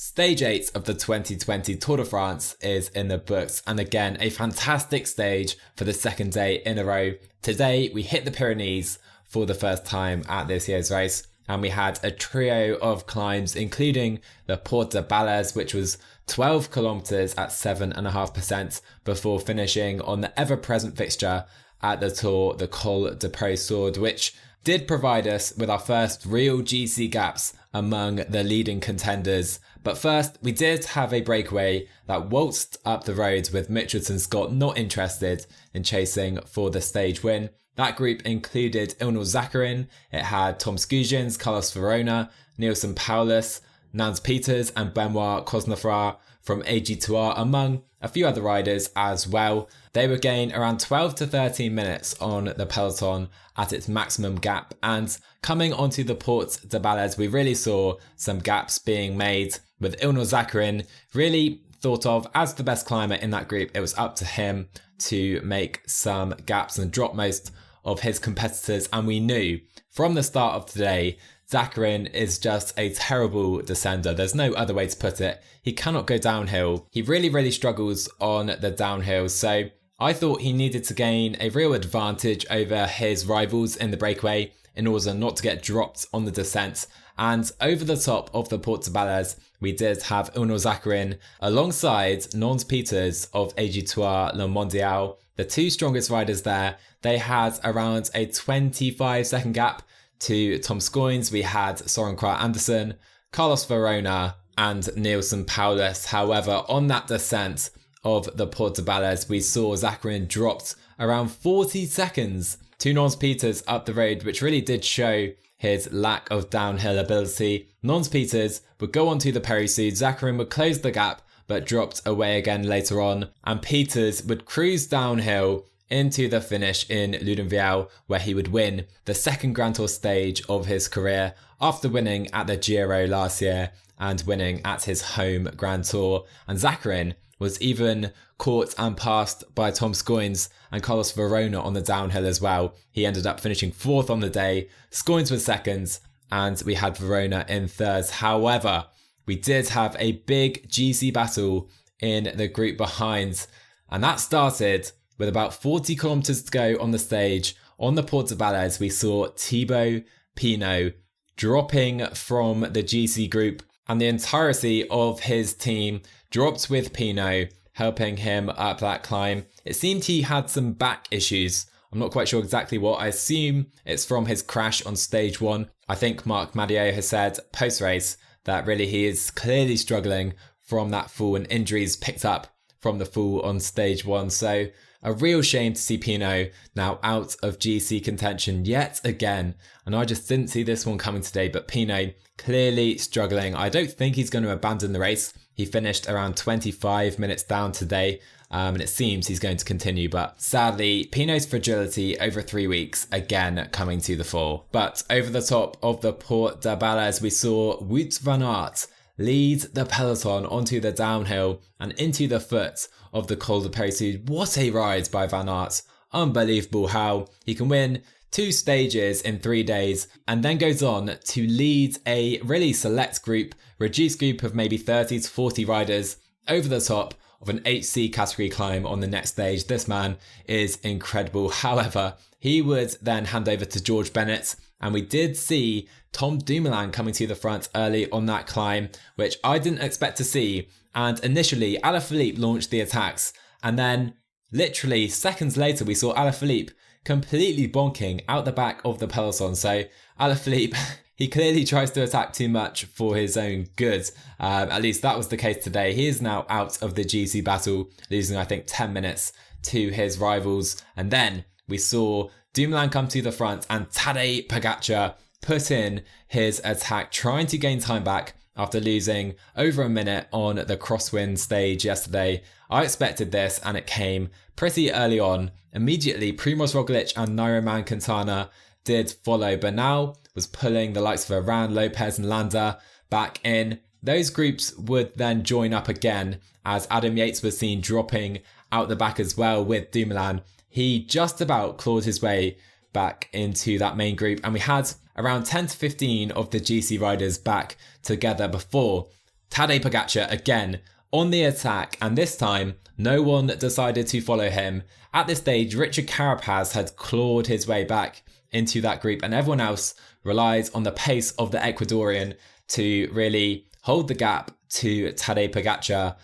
Stage 8 of the 2020 Tour de France is in the books, and again a fantastic stage for the second day in a row. Today we hit the Pyrenees for the first time at this year's race, and we had a trio of climbs including the Port de Zabalez, which was 12 kilometers at 7.5% before finishing on the ever-present fixture at the Tour, the Col de Perixx, which did provide us with our first real GC gaps among the leading contenders. But first, we did have a breakaway that waltzed up the road with Mitchelton Scott not interested in chasing for the stage win. That group included Ilnur Zakarin, it had Timmsoski, Carlos Verona, Nielsen Paulus, Nans Peters and Benoit Cosnefroy from AG2R, among a few other riders as well. They would gain around 12 to 13 minutes on the peloton at its maximum gap, and coming onto the Port de Zabalez, we really saw some gaps being made with Ilnur Zakarin really thought of as the best climber in that group. It was up to him to make some gaps and drop most of his competitors, and we knew from the start of today Zakarin is just a terrible descender. There's no other way to put it. He cannot go downhill. He really struggles on the downhill, so I thought he needed to gain a real advantage over his rivals in the breakaway in order not to get dropped on the descent. And over the top of the Port de Zabalez, we did have Ilnur Zakarin alongside Nans Peters of AG2R Le Mondial. The two strongest riders there, they had around a 25-second gap to Timmsoski. We had Søren Kragh Andersen, Carlos Verona and Nielsen Paulus. However, on that descent of the Port de Zabalez, we saw Zakarin dropped around 40 seconds to Nans Peters up the road, which really did show his lack of downhill ability. Nans Peters would go onto the Perixx, Zakarin would close the gap but dropped away again later on, and Peters would cruise downhill into the finish in Ludenviel, where he would win the second Grand Tour stage of his career after winning at the Giro last year and winning at his home Grand Tour. And Zakarin was even caught and passed by Timmsoski and Carlos Verona on the downhill as well. He ended up finishing fourth on the day, Scoins was second, and we had Verona in third. However, we did have a big GC battle in the group behind, and that started with about 40 kilometers to go on the stage. On the Port de Zabalez, we saw Thibaut Pinot dropping from the GC group, and the entirety of his team dropped with Pinot, helping him up that climb. It seemed he had some back issues. I'm not quite sure exactly what. I assume it's from his crash on stage 1. I think Marc Madiot has said post-race that really he is clearly struggling from that fall, and injuries picked up from the fall on stage 1. So a real shame to see Pinot now out of GC contention yet again. And I just didn't see this one coming today, but Pinot clearly struggling. I don't think he's going to abandon the race. He finished around 25 minutes down today, and it seems he's going to continue. But sadly, Pinot's fragility over 3 weeks again coming to the fore. But over the top of the Port de Zabalez, we saw Wout van Aert lead the peloton onto the downhill and into the foot of the Col de Perixx. What a ride by Van Aert. Unbelievable how he can win 2 stages in 3 days and then goes on to lead a really select group, reduced group of maybe 30 to 40 riders over the top of an HC category climb on the next stage. This man is incredible. However, he would then hand over to George Bennett, and we did see Tom Dumoulin coming to the front early on that climb, which I didn't expect to see. And initially, Alaphilippe launched the attacks, and then literally seconds later, we saw Alaphilippe completely bonking out the back of the peloton. So Alaphilippe, he clearly tries to attack too much for his own good. At least that was the case today. He is now out of the GC battle, losing I think 10 minutes to his rivals. And then we saw Dumoulin come to the front and Tadej Pogacar put in his attack, trying to gain time back after losing over a minute on the crosswind stage yesterday. I expected this, and it came pretty early on. Immediately, Primož Roglic and Nairo Quintana did follow. Bernal was pulling the likes of Aran, Lopez and Landa back in. Those groups would then join up again as Adam Yates was seen dropping out the back as well with Dumoulin. He just about clawed his way back into that main group, and we had around 10 to 15 of the GC riders back together before Tadej Pogacar again on the attack, and this time no one decided to follow him. At this stage, Richard Carapaz had clawed his way back into that group, and everyone else relied on the pace of the Ecuadorian to really hold the gap to Tadej Pogacar.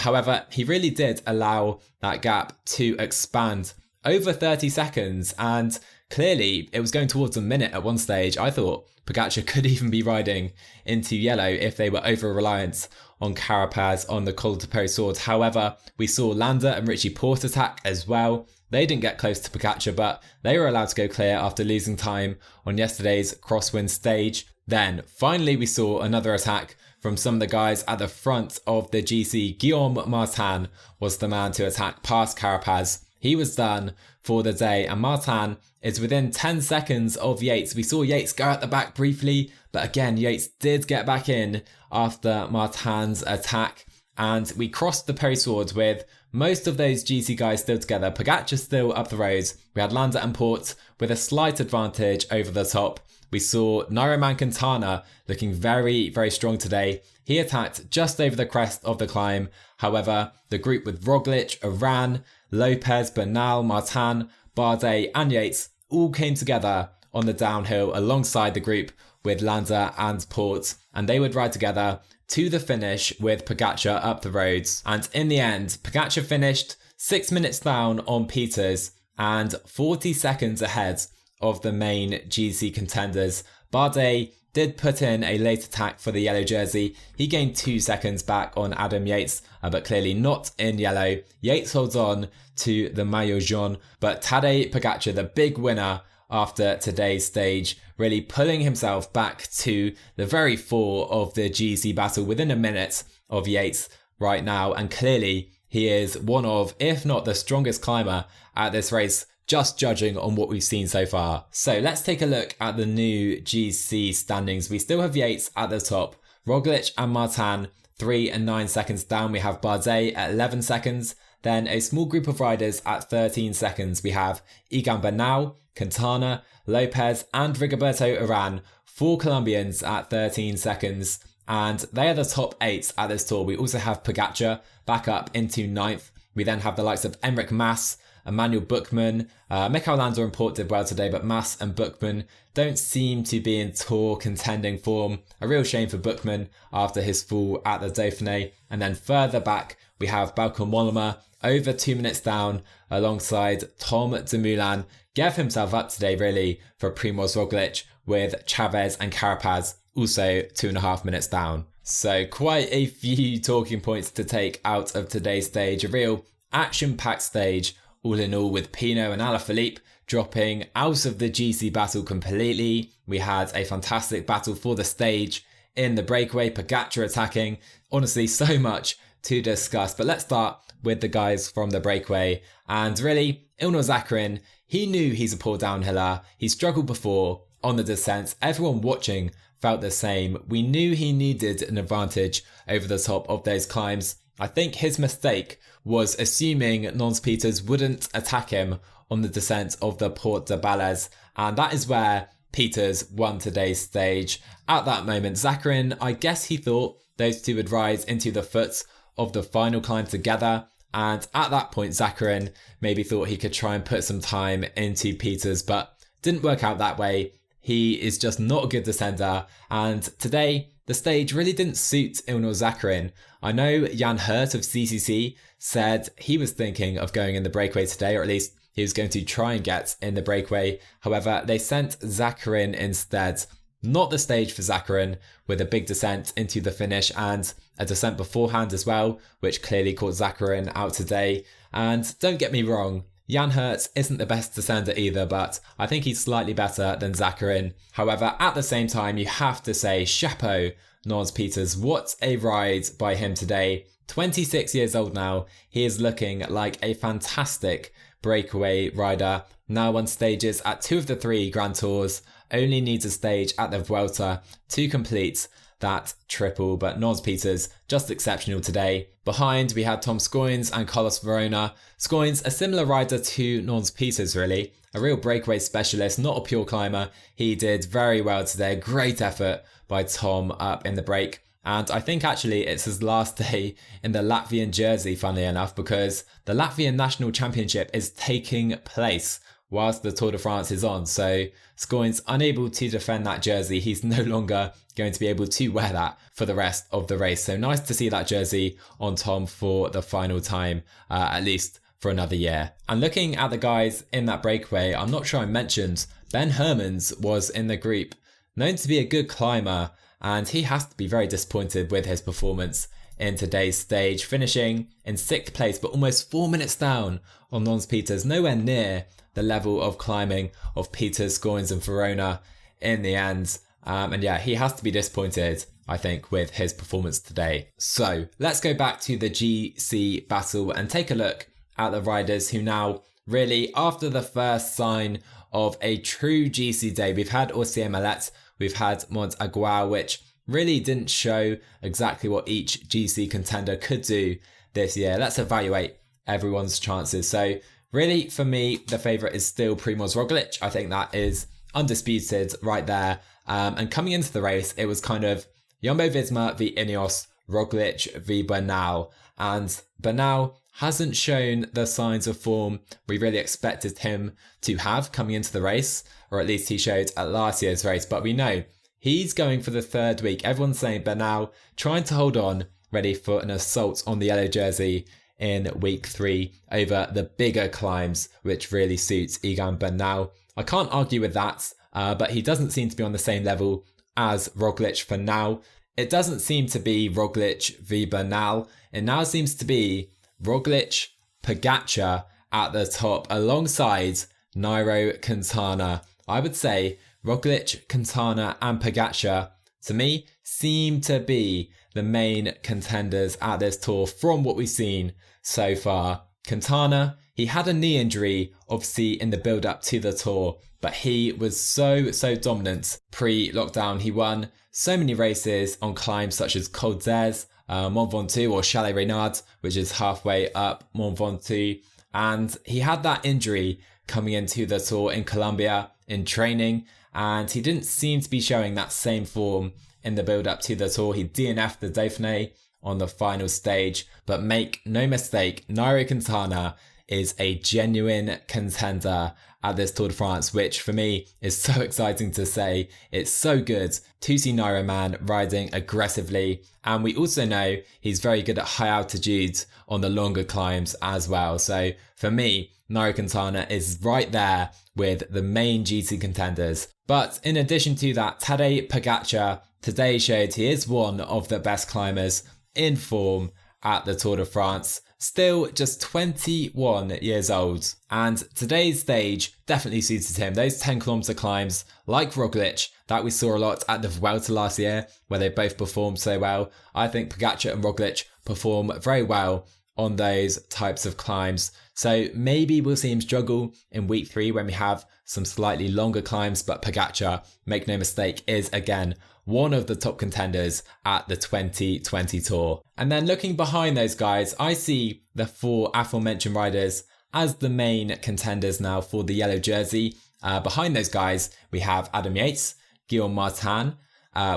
However, he really did allow that gap to expand over 30 seconds, and clearly it was going towards a minute at one stage. I thought Pogacar could even be riding into yellow if they were over-reliant on Carapaz on the Col de Pau sword. However, we saw Landa and Richie Porte attack as well. They didn't get close to Pogacar, but they were allowed to go clear after losing time on yesterday's crosswind stage. Then, finally, we saw another attack from some of the guys at the front of the GC. Guillaume Martin was the man to attack past Carapaz. He was done for the day, and Martin is within 10 seconds of Yates. We saw Yates go at the back briefly, but again, Yates did get back in after Martin's attack, and we crossed the Pau sword with most of those GC guys still together. Pogacar still up the road. We had Landa and Porte with a slight advantage over the top. We saw Nairo Quintana looking very, very strong today. He attacked just over the crest of the climb. However, the group with Roglic, Aran, Lopez, Bernal, Martin, Bardet and Yates all came together on the downhill alongside the group with Landa and Porte, and they would ride together to the finish with Pogacar up the roads. And in the end, Pogacar finished 6 minutes down on Peters and 40 seconds ahead of the main GC contenders. Bardet did put in a late attack for the yellow jersey. He gained 2 seconds back on Adam Yates, but clearly not in yellow. Yates holds on to the maillot jaune, but Tadej Pogacar, the big winner after today's stage, really pulling himself back to the very fore of the GC battle within a minute of Yates right now. And clearly he is one of, if not the strongest climber at this race, just judging on what we've seen so far. So let's take a look at the new GC standings. We still have Yates at the top, Roglic and Martin 3 and 9 seconds down. We have Bardet at 11 seconds. Then a small group of riders at 13 seconds. We have Egan Bernal, Quintana, Lopez and Rigoberto Urán, 4 Colombians at 13 seconds. And they are the top 8 at this tour. We also have Pogacar back up into 9th. We then have the likes of Enric Mas, Emmanuel Buchmann, Mikel Landa and Porte did well today, but Mas and Buchmann don't seem to be in tour contending form. A real shame for Buchmann after his fall at the Dauphiné. And then further back, we have Bauke Mollema over 2 minutes down alongside Tom Dumoulin. Gave himself up today really for Primoz Roglic with Chavez and Carapaz also 2.5 minutes down. So quite a few talking points to take out of today's stage. A real action-packed stage all in all, with Pinot and Alaphilippe dropping out of the GC battle completely. We had a fantastic battle for the stage in the breakaway, Pogacar attacking. Honestly, so much to discuss, but let's start with the guys from the breakaway. And really, Ilnur Zakarin, he knew he's a poor downhiller. He struggled before on the descent. Everyone watching felt the same. We knew he needed an advantage over the top of those climbs. I think his mistake was assuming Nans Peters wouldn't attack him on the descent of the Port de Balez, and that is where Peters won today's stage. At that moment, Zakarin, I guess he thought those two would rise into the foot of the final climb together, and at that point Zakarin maybe thought he could try and put some time into Peters, but didn't work out that way. He is just not a good descender, and today the stage really didn't suit Ilnur Zakarin. I know Jan Hurt of CCC said he was thinking of going in the breakaway today, or at least he was going to try and get in the breakaway. However, they sent Zakarin instead. Not the stage for Zakarin, with a big descent into the finish and a descent beforehand as well, which clearly caught Zakarin out today. And don't get me wrong, Jan Hurt isn't the best descender either, but I think he's slightly better than Zakarin. However, at the same time, you have to say chapeau, Nans Peters. What a ride by him today. 26 years old now. He is looking like a fantastic breakaway rider. Now on stages at 2 of the 3 Grand Tours. Only needs a stage at the Vuelta to complete that triple, but Nans Peters just exceptional today. Behind we had Tom Scoynes and Carlos Verona. Scoynes, a similar rider to Nans Peters really, a real breakaway specialist, not a pure climber. He did very well today, great effort by Tom up in the break. And I think actually it's his last day in the Latvian jersey, funnily enough, because the Latvian National Championship is taking place whilst the Tour de France is on. So Scoyne's unable to defend that jersey. He's no longer going to be able to wear that for the rest of the race. So nice to see that jersey on Tom for the final time, at least for another year. And looking at the guys in that breakaway, I'm not sure I mentioned Ben Hermans was in the group, known to be a good climber, and he has to be very disappointed with his performance in today's stage, finishing in 6th place, but almost 4 minutes down on Nans Peters, nowhere near the level of climbing of Peters, Scoynes and Verona in the end. And yeah, he has to be disappointed, I think, with his performance today. So let's go back to the GC battle and take a look at the riders who now really, after the first sign of a true GC day, we've had Orsier Mallet, we've had Mont Aguiar, which really didn't show exactly what each GC contender could do this year. Let's evaluate everyone's chances. So really, for me, the favourite is still Primož Roglič. I think that is undisputed right there. And coming into the race, it was kind of Jumbo-Visma v Ineos, Roglič v Bernal. And Bernal hasn't shown the signs of form we really expected him to have coming into the race, or at least he showed at last year's race. But we know he's going for the 3rd week. Everyone's saying Bernal trying to hold on, ready for an assault on the yellow jersey in week 3 over the bigger climbs, which really suits Egan Bernal. I can't argue with that, but he doesn't seem to be on the same level as Roglič for now. It doesn't seem to be Roglič v Bernal. It now seems to be Roglič, Pogacar at the top alongside Nairo Quintana. I would say Roglič, Quintana and Pogacar, to me, seem to be the main contenders at this tour from what we've seen so far. Quintana, he had a knee injury, obviously, in the build-up to the tour, but he was so dominant pre-lockdown. He won so many races on climbs such as Col d'Azur, Mont Ventoux or Chalet Reynard, which is halfway up Mont Ventoux. And he had that injury coming into the tour in Colombia in training, and he didn't seem to be showing that same form in the build-up to the tour. He DNF'd the Dauphiné on the final stage, but make no mistake, Nairo Quintana is a genuine contender at this Tour de France, which for me is so exciting to say. It's so good to see Nairo man riding aggressively, and we also know he's very good at high altitudes on the longer climbs as well. So for me, Nairo Quintana is right there with the main GC contenders. But in addition to that, Tadej Pogacar today showed he is one of the best climbers in form at the Tour de France. Still just 21 years old, and today's stage definitely suited him. Those 10-kilometer climbs, like Roglič, that we saw a lot at the Vuelta last year, where they both performed so well. I think Pogacar and Roglič perform very well on those types of climbs. So maybe we'll see him struggle in week 3 when we have some slightly longer climbs, but Pogacar, make no mistake, is again one of the top contenders at the 2020 Tour. And then looking behind those guys, I see the 4 aforementioned riders as the main contenders now for the yellow jersey. Behind those guys, we have Adam Yates, Guillaume Martin,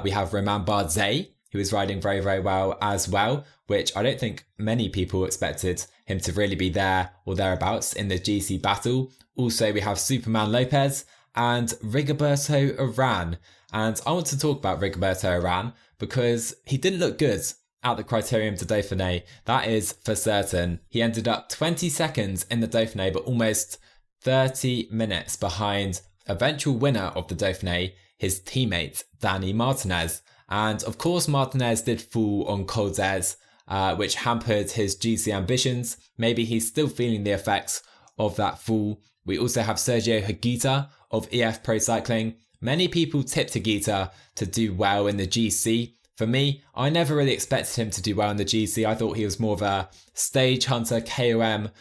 we have Romain Bardet, who is riding very well as well, which I don't think many people expected him to really be there or thereabouts in the GC battle. Also, we have Superman Lopez and Rigoberto Urán. And I want to talk about Rigoberto Urán because he didn't look good at the Criterium de Dauphiné. That is for certain. He ended up 20 seconds in the Dauphiné, but almost 30 minutes behind eventual winner of the Dauphiné, his teammate, Dani Martinez. And of course, Martinez did fall on Col d'Azur, which hampered his GC ambitions. Maybe he's still feeling the effects of that fall. We also have Sergio Haguita of EF Pro Cycling. Many people tipped Haguita to do well in the GC. For me, I never really expected him to do well in the GC. I thought he was more of a stage hunter, KOM,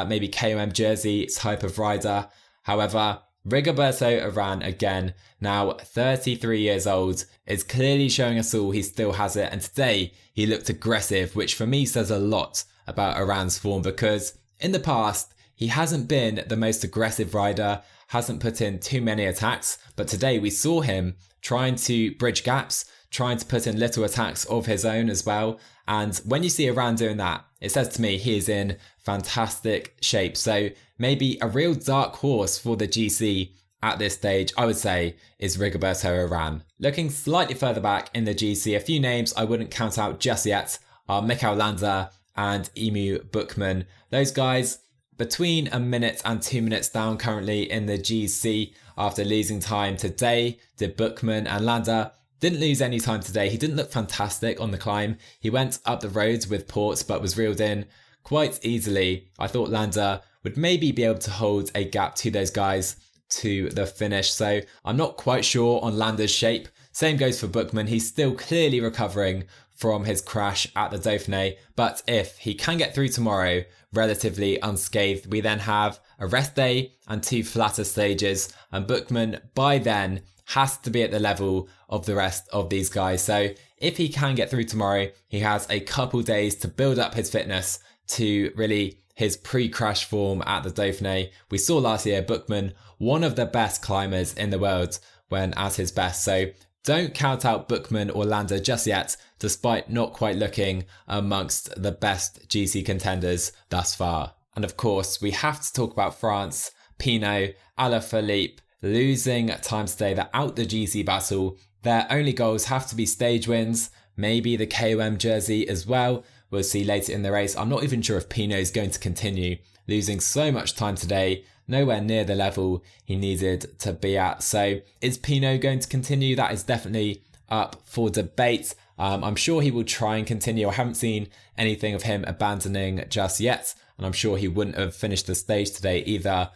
maybe KOM jersey type of rider. However, Rigoberto Urán, again, now 33 years old, is clearly showing us all he still has it. And today, he looked aggressive, which for me says a lot about Urán's form, because in the past, he hasn't been the most aggressive rider, hasn't put in too many attacks, but today we saw him trying to bridge gaps, trying to put in little attacks of his own as well. And when you see Iran doing that, it says to me he is in fantastic shape. So maybe a real dark horse for the GC at this stage, I would say, is Rigoberto Urán. Looking slightly further back in the GC, a few names I wouldn't count out just yet are Michael Landa and Emu Bookman. Those guys between a minute and 2 minutes down currently in the GC after losing time today. Did Bookman and Landa didn't lose any time today. He didn't look fantastic on the climb. He went up the roads with ports but was reeled in quite easily. I thought Landa would maybe be able to hold a gap to those guys to the finish. So I'm not quite sure on Landa's shape. Same goes for Bookman. He's still clearly recovering from his crash at the Dauphiné. But if he can get through tomorrow relatively unscathed, we then have a rest day and 2 flatter stages. And Bookman by then has to be at the level of the rest of these guys. So if he can get through tomorrow, he has a couple days to build up his fitness to really his pre-crash form at the Dauphiné. We saw last year Bookman, one of the best climbers in the world when at his best. So don't count out Bookman or Landa just yet, despite not quite looking amongst the best GC contenders thus far. And of course, we have to talk about France. Pinot, Alaphilippe, losing time today. They're out the GC battle. Their only goals have to be stage wins, maybe the KOM jersey as well. We'll see later in the race. I'm not even sure if Pinot is going to continue, losing so much time today, nowhere near the level he needed to be at. So is Pinot going to continue? That is definitely up for debate. I'm sure he will try and continue. I haven't seen anything of him abandoning just yet, and I'm sure he wouldn't have finished the stage today either.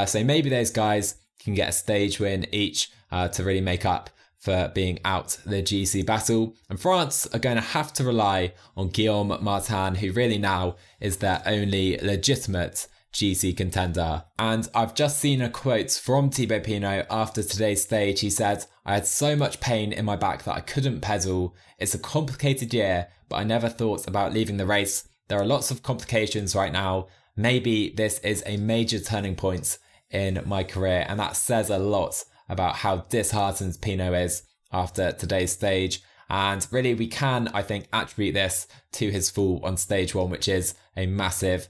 So maybe those guys can get a stage win each to really make up for being out the GC battle. And France are going to have to rely on Guillaume Martin, who really now is their only legitimate GC contender. And I've just seen a quote from Thibaut Pinot after today's stage. He said, "I had so much pain in my back that I couldn't pedal. It's a complicated year, but I never thought about leaving the race. There are lots of complications right now. Maybe this is a major turning point in my career." And that says a lot about how disheartened Pinot is after today's stage. And really, we can, I think, attribute this to his fall on stage 1, which is a massive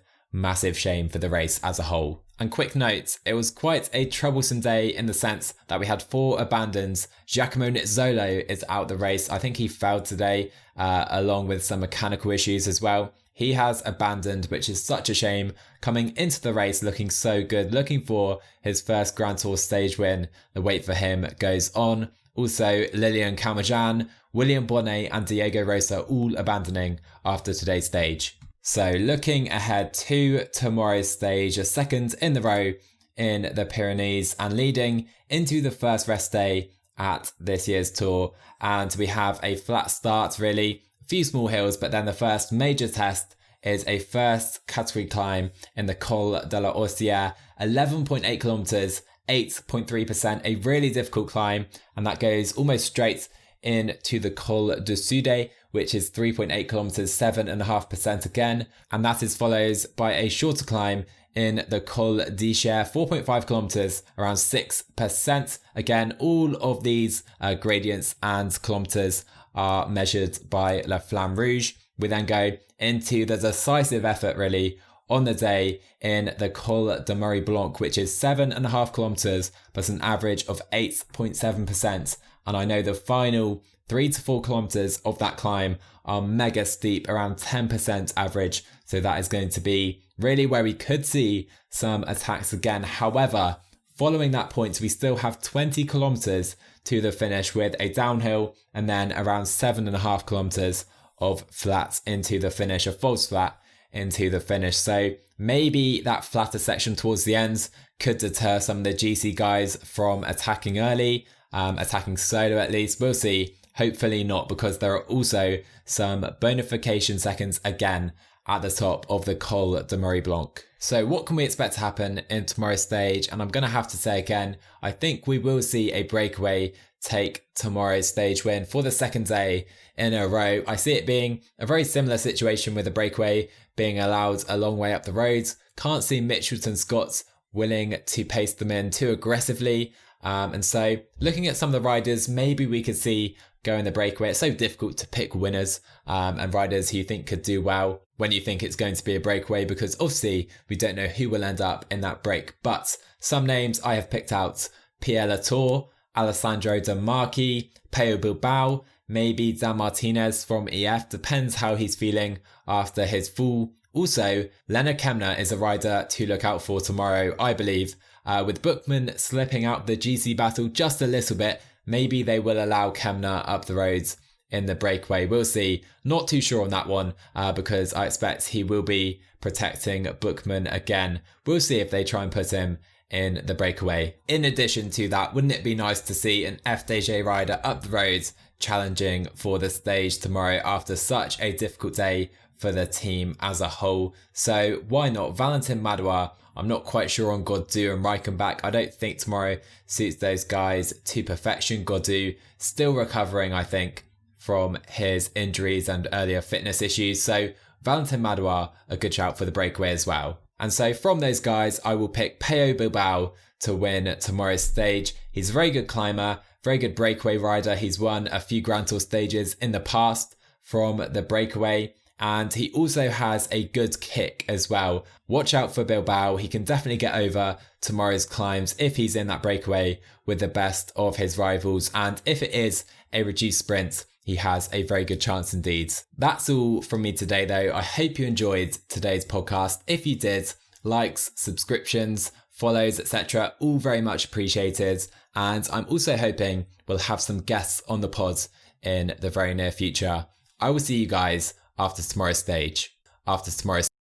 shame for the race as a whole. And quick note, it was quite a troublesome day in the sense that we had 4 abandons. Giacomo Nizzolo is out the race. I think he failed today, along with some mechanical issues as well. He has abandoned, which is such a shame, coming into the race looking so good, looking for his first Grand Tour stage win. The wait for him goes on. Also, Lilian Calmejean, William Bonnet and Diego Rosa all abandoning after today's stage. So looking ahead to tomorrow's stage, a second in the row in the Pyrenees and leading into the first rest day at this year's tour. And we have a flat start really, a few small hills, but then the first major test is a first category climb in the Col de la Orsière, 11.8 kilometers, 8.3%, a really difficult climb. And that goes almost straight into the Col du Soudet, which is 3.8 kilometers, 7.5% again. And that is followed by a shorter climb in the Col d'Icher, 4.5 kilometers, around 6%. Again, all of these gradients and kilometers are measured by La Flamme Rouge. We then go into the decisive effort really on the day in the Col de Marie Blanc, which is 7.5 kilometers, plus an average of 8.7%. And I know the final 3 to 4 kilometers of that climb are mega steep, around 10% average. So that is going to be really where we could see some attacks again. However, following that point, we still have 20 kilometers to the finish with a downhill and then around 7.5 kilometers of flat into the finish, a false flat into the finish. So maybe that flatter section towards the end could deter some of the GC guys from attacking early, attacking solo at least. We'll see. Hopefully not, because there are also some bonification seconds again at the top of the Col de Marie Blanc. So what can we expect to happen in tomorrow's stage? And I'm going to have to say again, I think we will see a breakaway take tomorrow's stage win for the second day in a row. I see it being a very similar situation with the breakaway being allowed a long way up the road. Can't see Mitchelton Scott willing to pace them in too aggressively. And so looking at some of the riders, maybe we could see go in the breakaway. It's so difficult to pick winners and riders who you think could do well when you think it's going to be a breakaway, because obviously we don't know who will end up in that break. But some names I have picked out: Pierre Latour, Alessandro De Marchi, Pello Bilbao, maybe Dan Martinez from EF, depends how he's feeling after his fall. Also, Leonard Kemner is a rider to look out for tomorrow, I believe. With Bookman slipping out the GC battle just a little bit, maybe they will allow Kemner up the roads in the breakaway. We'll see. Not too sure on that one because I expect he will be protecting Bookman again. We'll see if they try and put him in the breakaway. In addition to that, wouldn't it be nice to see an FDJ rider up the roads challenging for the stage tomorrow after such a difficult day for the team as a whole? So why not Valentin Madouas? I'm not quite sure on Gaudu and Reichenbach. I don't think tomorrow suits those guys to perfection. Gaudu still recovering, I think, from his injuries and earlier fitness issues. So Valentin Madouas, a good shout for the breakaway as well. And so from those guys, I will pick Pello Bilbao to win tomorrow's stage. He's a very good climber, very good breakaway rider. He's won a few Grand Tour stages in the past from the breakaway. And he also has a good kick as well. Watch out for Bilbao. He can definitely get over tomorrow's climbs if he's in that breakaway with the best of his rivals. And if it is a reduced sprint, he has a very good chance indeed. That's all from me today though. I hope you enjoyed today's podcast. If you did, likes, subscriptions, follows, etc. all very much appreciated. And I'm also hoping we'll have some guests on the pod in the very near future. I will see you guys after tomorrow's stage.